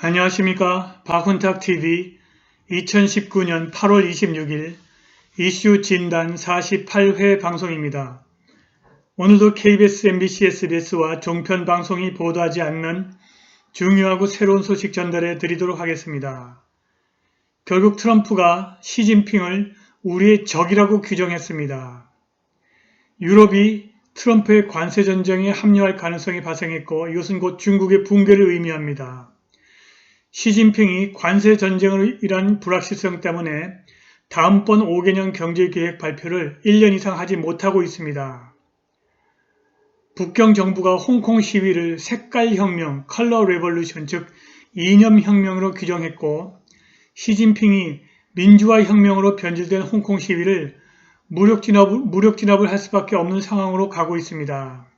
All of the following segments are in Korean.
안녕하십니까. 박훈탁TV 2019년 8월 26일 이슈 진단 48회 방송입니다. 오늘도 KBS, MBC, SBS와 종편 방송이 보도하지 않는 중요하고 새로운 소식 전달해 드리도록 하겠습니다. 결국 트럼프가 시진핑을 우리의 적이라고 규정했습니다. 유럽이 트럼프의 관세 전쟁에 합류할 가능성이 발생했고 이것은 곧 중국의 붕괴를 의미합니다. 시진핑이 관세 전쟁으로 인한 불확실성 때문에 다음번 5개년 경제계획 발표를 1년 이상 하지 못하고 있습니다. 북경 정부가 홍콩 시위를 색깔혁명, 컬러 레볼루션, 즉 이념혁명으로 규정했고 시진핑이 민주화혁명으로 변질된 홍콩 시위를 무력 진압을 할 수밖에 없는 상황으로 가고 있습니다.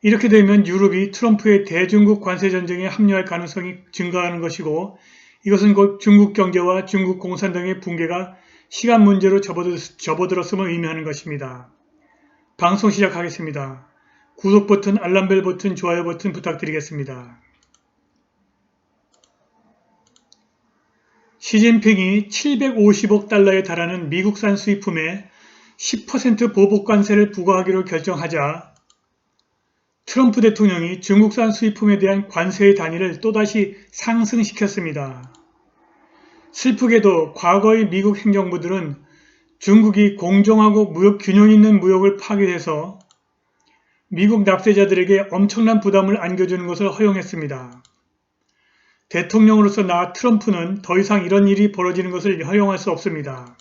이렇게 되면 유럽이 트럼프의 대중국 관세전쟁에 합류할 가능성이 증가하는 것이고 이것은 곧 중국 경제와 중국 공산당의 붕괴가 시간 문제로 접어들었음을 의미하는 것입니다. 방송 시작하겠습니다. 구독 버튼, 알람벨 버튼, 좋아요 버튼 부탁드리겠습니다. 시진핑이 750억 달러에 달하는 미국산 수입품에 10% 보복 관세를 부과하기로 결정하자 트럼프 대통령이 중국산 수입품에 대한 관세의 단위를 또다시 상승시켰습니다. 슬프게도 과거의 미국 행정부들은 중국이 공정하고 무역 균형 있는 무역을 파괴해서 미국 납세자들에게 엄청난 부담을 안겨주는 것을 허용했습니다. 대통령으로서 나 트럼프는 더 이상 이런 일이 벌어지는 것을 허용할 수 없습니다.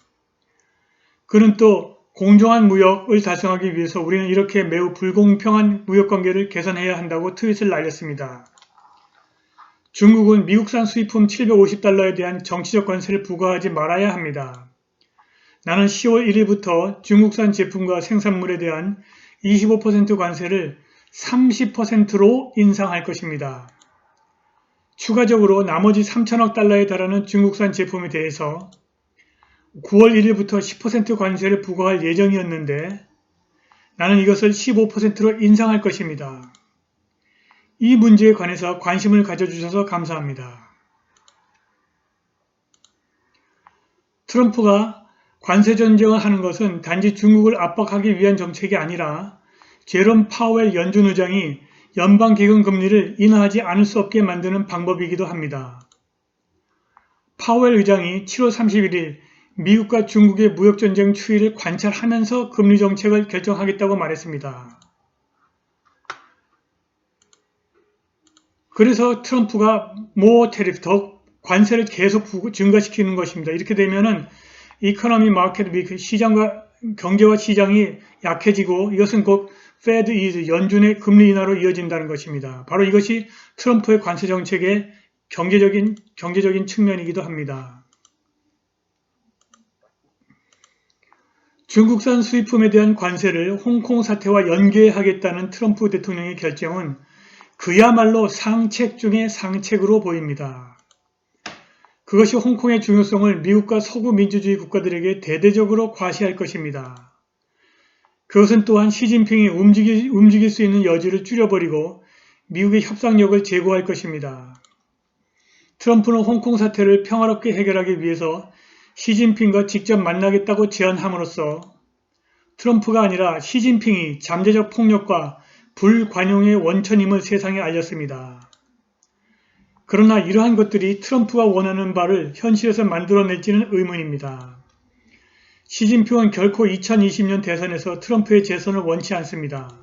그는 또 공정한 무역을 달성하기 위해서 우리는 이렇게 매우 불공평한 무역관계를 개선해야 한다고 트윗을 날렸습니다. 중국은 미국산 수입품 750달러에 대한 정치적 관세를 부과하지 말아야 합니다. 나는 10월 1일부터 중국산 제품과 생산물에 대한 25% 관세를 30%로 인상할 것입니다. 추가적으로 나머지 3천억 달러에 달하는 중국산 제품에 대해서 9월 1일부터 10% 관세를 부과할 예정이었는데 나는 이것을 15%로 인상할 것입니다. 이 문제에 관해서 관심을 가져주셔서 감사합니다. 트럼프가 관세 전쟁을 하는 것은 단지 중국을 압박하기 위한 정책이 아니라 제롬 파웰 연준 의장이 연방 기금 금리를 인하하지 않을 수 없게 만드는 방법이기도 합니다. 파웰 의장이 7월 31일 미국과 중국의 무역전쟁 추이를 관찰하면서 금리 정책을 결정하겠다고 말했습니다. 그래서 트럼프가 더 관세를 계속 증가시키는 것입니다. 이렇게 되면은 이코노미 마켓 위크, 경제와 시장이 약해지고 이것은 곧 Fed ease, 연준의 금리 인하로 이어진다는 것입니다. 바로 이것이 트럼프의 관세 정책의 경제적인 측면이기도 합니다. 중국산 수입품에 대한 관세를 홍콩 사태와 연계하겠다는 트럼프 대통령의 결정은 그야말로 상책 중의 상책으로 보입니다. 그것이 홍콩의 중요성을 미국과 서구 민주주의 국가들에게 대대적으로 과시할 것입니다. 그것은 또한 시진핑이 움직일 수 있는 여지를 줄여버리고 미국의 협상력을 제고할 것입니다. 트럼프는 홍콩 사태를 평화롭게 해결하기 위해서 시진핑과 직접 만나겠다고 제안함으로써 트럼프가 아니라 시진핑이 잠재적 폭력과 불관용의 원천임을 세상에 알렸습니다. 그러나 이러한 것들이 트럼프가 원하는 바를 현실에서 만들어낼지는 의문입니다. 시진핑은 결코 2020년 대선에서 트럼프의 재선을 원치 않습니다.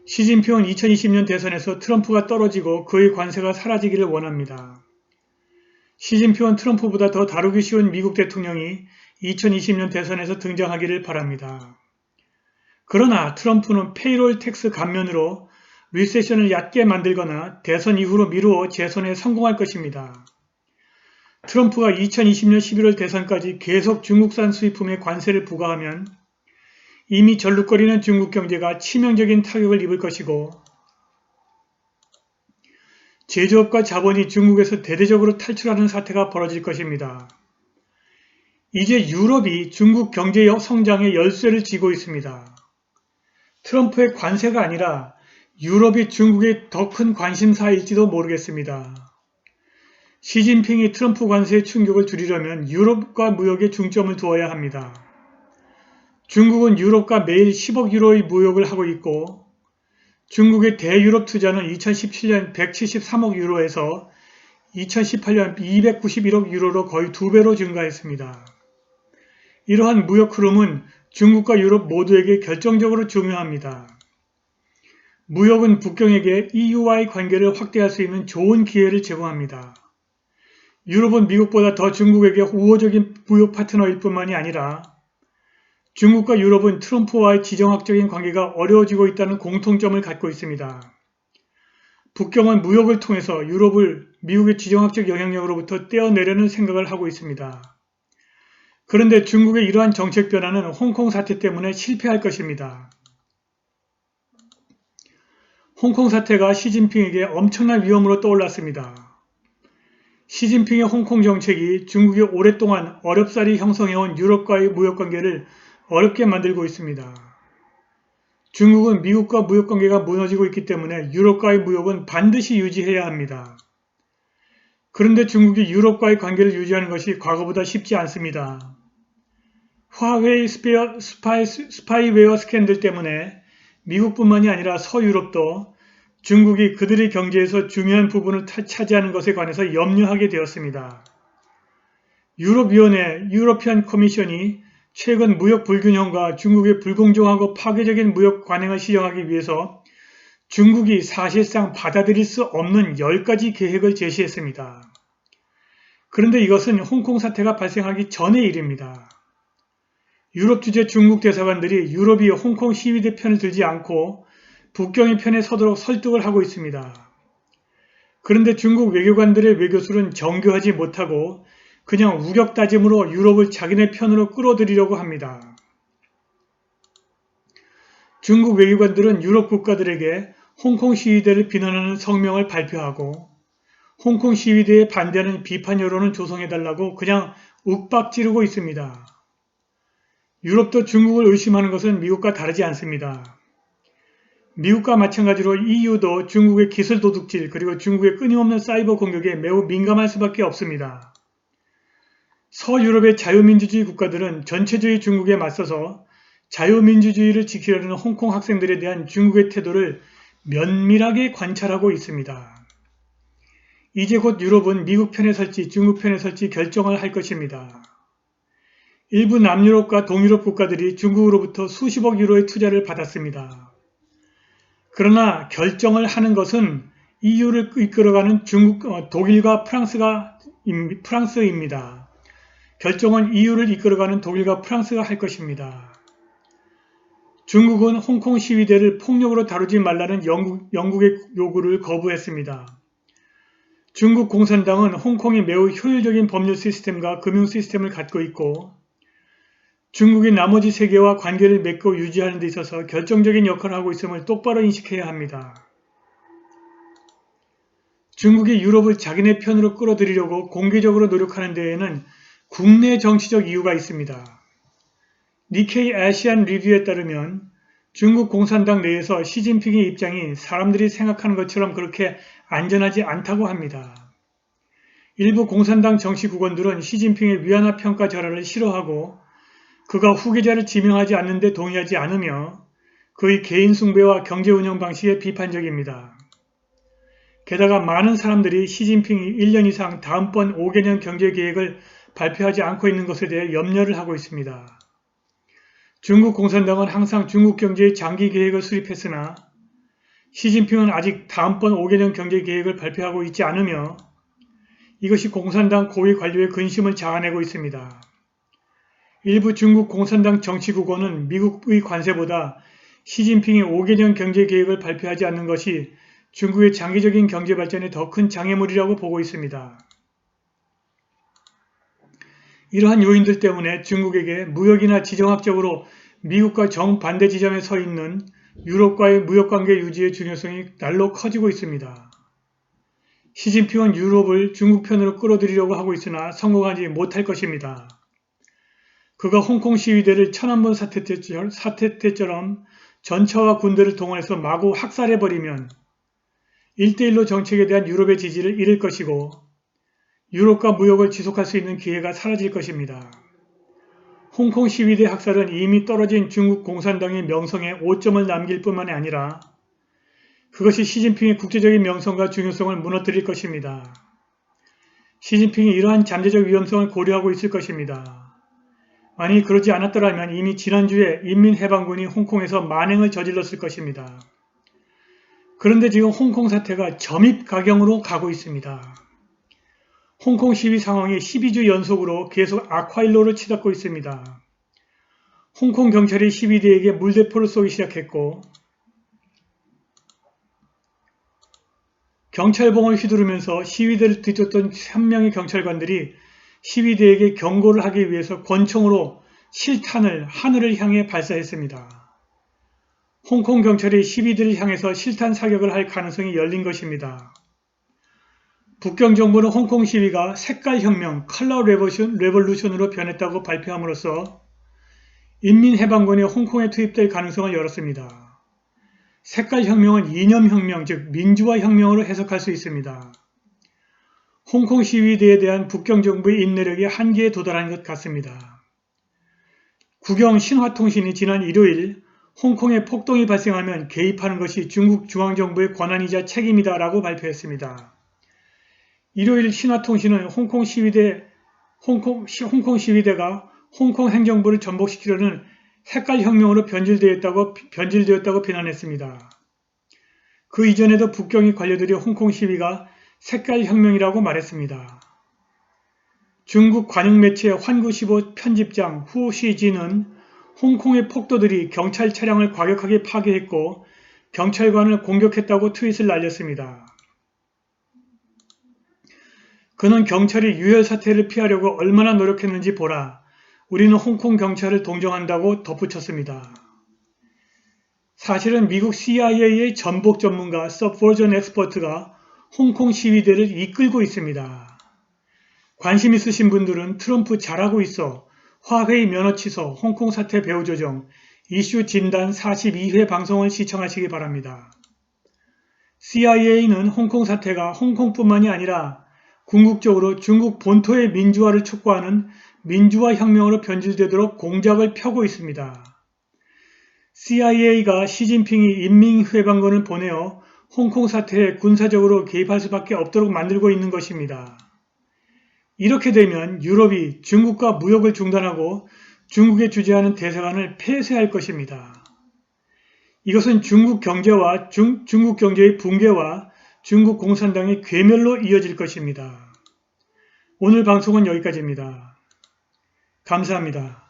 시진핑은 2020년 대선에서 트럼프가 떨어지고 그의 관세가 사라지기를 원합니다. 시진핑은 트럼프보다 더 다루기 쉬운 미국 대통령이 2020년 대선에서 등장하기를 바랍니다. 그러나 트럼프는 페이롤 텍스 감면으로 리세션을 얕게 만들거나 대선 이후로 미루어 재선에 성공할 것입니다. 트럼프가 2020년 11월 대선까지 계속 중국산 수입품에 관세를 부과하면 이미 절룩거리는 중국 경제가 치명적인 타격을 입을 것이고 제조업과 자본이 중국에서 대대적으로 탈출하는 사태가 벌어질 것입니다. 이제 유럽이 중국 경제 성장의 열쇠를 쥐고 있습니다. 트럼프의 관세가 아니라 유럽이 중국의 더 큰 관심사일지도 모르겠습니다. 시진핑이 트럼프 관세의 충격을 줄이려면 유럽과 무역에 중점을 두어야 합니다. 중국은 유럽과 매일 10억 유로의 무역을 하고 있고 중국의 대유럽 투자는 2017년 173억 유로에서 2018년 291억 유로로 거의 2배로 증가했습니다. 이러한 무역 흐름은 중국과 유럽 모두에게 결정적으로 중요합니다. 무역은 북경에게 EU와의 관계를 확대할 수 있는 좋은 기회를 제공합니다. 유럽은 미국보다 더 중국에게 우호적인 무역 파트너일 뿐만이 아니라 중국과 유럽은 트럼프와의 지정학적인 관계가 어려워지고 있다는 공통점을 갖고 있습니다. 북경은 무역을 통해서 유럽을 미국의 지정학적 영향력으로부터 떼어내려는 생각을 하고 있습니다. 그런데 중국의 이러한 정책 변화는 홍콩 사태 때문에 실패할 것입니다. 홍콩 사태가 시진핑에게 엄청난 위험으로 떠올랐습니다. 시진핑의 홍콩 정책이 중국이 오랫동안 어렵사리 형성해온 유럽과의 무역관계를 어렵게 만들고 있습니다. 중국은 미국과 무역관계가 무너지고 있기 때문에 유럽과의 무역은 반드시 유지해야 합니다. 그런데 중국이 유럽과의 관계를 유지하는 것이 과거보다 쉽지 않습니다. 화웨이 스파이웨어 스캔들 때문에 미국뿐만이 아니라 서유럽도 중국이 그들의 경제에서 중요한 부분을 차지하는 것에 관해서 염려하게 되었습니다. 유럽위원회 유러피안 커미션이 최근 무역 불균형과 중국의 불공정하고 파괴적인 무역 관행을 시정하기 위해서 중국이 사실상 받아들일 수 없는 10가지 계획을 제시했습니다. 그런데 이것은 홍콩 사태가 발생하기 전의 일입니다. 유럽 주재 중국 대사관들이 유럽이 홍콩 시위대 편을 들지 않고 북경의 편에 서도록 설득을 하고 있습니다. 그런데 중국 외교관들의 외교술은 정교하지 못하고 그냥 우격다짐으로 유럽을 자기네 편으로 끌어들이려고 합니다. 중국 외교관들은 유럽 국가들에게 홍콩 시위대를 비난하는 성명을 발표하고 홍콩 시위대에 반대하는 비판 여론을 조성해달라고 그냥 윽박지르고 있습니다. 유럽도 중국을 의심하는 것은 미국과 다르지 않습니다. 미국과 마찬가지로 EU도 중국의 기술 도둑질 그리고 중국의 끊임없는 사이버 공격에 매우 민감할 수밖에 없습니다. 서유럽의 자유민주주의 국가들은 전체주의 중국에 맞서서 자유민주주의를 지키려는 홍콩 학생들에 대한 중국의 태도를 면밀하게 관찰하고 있습니다. 이제 곧 유럽은 미국 편에 설지 중국 편에 설지 결정을 할 것입니다. 일부 남유럽과 동유럽 국가들이 중국으로부터 수십억 유로의 투자를 받았습니다. 그러나 결정을 하는 것은 EU를 이끌어가는 독일과 프랑스입니다. 결정은 EU를 이끌어가는 독일과 프랑스가 할 것입니다. 중국은 홍콩 시위대를 폭력으로 다루지 말라는 영국의 요구를 거부했습니다. 중국 공산당은 홍콩이 매우 효율적인 법률 시스템과 금융 시스템을 갖고 있고 중국이 나머지 세계와 관계를 맺고 유지하는 데 있어서 결정적인 역할을 하고 있음을 똑바로 인식해야 합니다. 중국이 유럽을 자기네 편으로 끌어들이려고 공개적으로 노력하는 데에는 국내 정치적 이유가 있습니다. 니케이 아시안 리뷰에 따르면 중국 공산당 내에서 시진핑의 입장이 사람들이 생각하는 것처럼 그렇게 안전하지 않다고 합니다. 일부 공산당 정치국원들은 시진핑의 위안화 평가 절하를 싫어하고 그가 후계자를 지명하지 않는 데 동의하지 않으며 그의 개인 숭배와 경제 운영 방식에 비판적입니다. 게다가 많은 사람들이 시진핑이 1년 이상 다음번 5개년 경제 계획을 발표하지 않고 있는 것에 대해 염려를 하고 있습니다. 중국 공산당은 항상 중국 경제의 장기 계획을 수립했으나 시진핑은 아직 다음번 5개년 경제 계획을 발표하고 있지 않으며 이것이 공산당 고위 관료의 근심을 자아내고 있습니다. 일부 중국 공산당 정치국원은 미국의 관세보다 시진핑이 5개년 경제 계획을 발표하지 않는 것이 중국의 장기적인 경제 발전에 더 큰 장애물이라고 보고 있습니다. 이러한 요인들 때문에 중국에게 무역이나 지정학적으로 미국과 정반대 지점에 서 있는 유럽과의 무역관계 유지의 중요성이 날로 커지고 있습니다. 시진핑은 유럽을 중국 편으로 끌어들이려고 하고 있으나 성공하지 못할 것입니다. 그가 홍콩 시위대를 천안문 사태 때처럼 전차와 군대를 동원해서 마구 학살해버리면 1대1로 정책에 대한 유럽의 지지를 잃을 것이고 유럽과 무역을 지속할 수 있는 기회가 사라질 것입니다. 홍콩 시위대 학살은 이미 떨어진 중국 공산당의 명성에 오점을 남길 뿐만 아니라 그것이 시진핑의 국제적인 명성과 중요성을 무너뜨릴 것입니다. 시진핑이 이러한 잠재적 위험성을 고려하고 있을 것입니다. 만일 그러지 않았더라면 이미 지난주에 인민해방군이 홍콩에서 만행을 저질렀을 것입니다. 그런데 지금 홍콩 사태가 점입가경으로 가고 있습니다. 홍콩 시위 상황이 12주 연속으로 계속 악화일로를 치닫고 있습니다. 홍콩 경찰이 시위대에게 물대포를 쏘기 시작했고 경찰봉을 휘두르면서 시위대를 뒤쫓던 3명의 경찰관들이 시위대에게 경고를 하기 위해서 권총으로 실탄을 하늘을 향해 발사했습니다. 홍콩 경찰이 시위대를 향해서 실탄 사격을 할 가능성이 열린 것입니다. 북경 정부는 홍콩 시위가 색깔혁명, 컬러 레볼루션으로 변했다고 발표함으로써 인민해방군이 홍콩에 투입될 가능성을 열었습니다. 색깔혁명은 이념혁명, 즉 민주화혁명으로 해석할 수 있습니다. 홍콩 시위대에 대한 북경 정부의 인내력이 한계에 도달한 것 같습니다. 국영 신화통신이 지난 일요일 홍콩에 폭동이 발생하면 개입하는 것이 중국 중앙정부의 권한이자 책임이다 라고 발표했습니다. 일요일 신화통신은 홍콩 시위대가 홍콩 행정부를 전복시키려는 색깔혁명으로 변질되었다고 비난했습니다. 그 이전에도 북경이 관료들이 홍콩 시위가 색깔혁명이라고 말했습니다. 중국 관영매체 환구15 편집장 후 시진은 홍콩의 폭도들이 경찰 차량을 과격하게 파괴했고 경찰관을 공격했다고 트윗을 날렸습니다. 그는 경찰이 유혈 사태를 피하려고 얼마나 노력했는지 보라. 우리는 홍콩 경찰을 동정한다고 덧붙였습니다. 사실은 미국 CIA의 전복 전문가 서버전 엑스퍼트가 홍콩 시위대를 이끌고 있습니다. 관심 있으신 분들은 트럼프 잘하고 있어, 화웨이 면허 취소, 홍콩 사태 배후 조정, 이슈 진단 42회 방송을 시청하시기 바랍니다. CIA는 홍콩 사태가 홍콩뿐만이 아니라 궁극적으로 중국 본토의 민주화를 촉구하는 민주화 혁명으로 변질되도록 공작을 펴고 있습니다. CIA가 시진핑이 인민해방군을 보내어 홍콩 사태에 군사적으로 개입할 수밖에 없도록 만들고 있는 것입니다. 이렇게 되면 유럽이 중국과 무역을 중단하고 중국에 주재하는 대사관을 폐쇄할 것입니다. 이것은 중국 경제의 붕괴와 중국 공산당의 괴멸로 이어질 것입니다. 오늘 방송은 여기까지입니다. 감사합니다.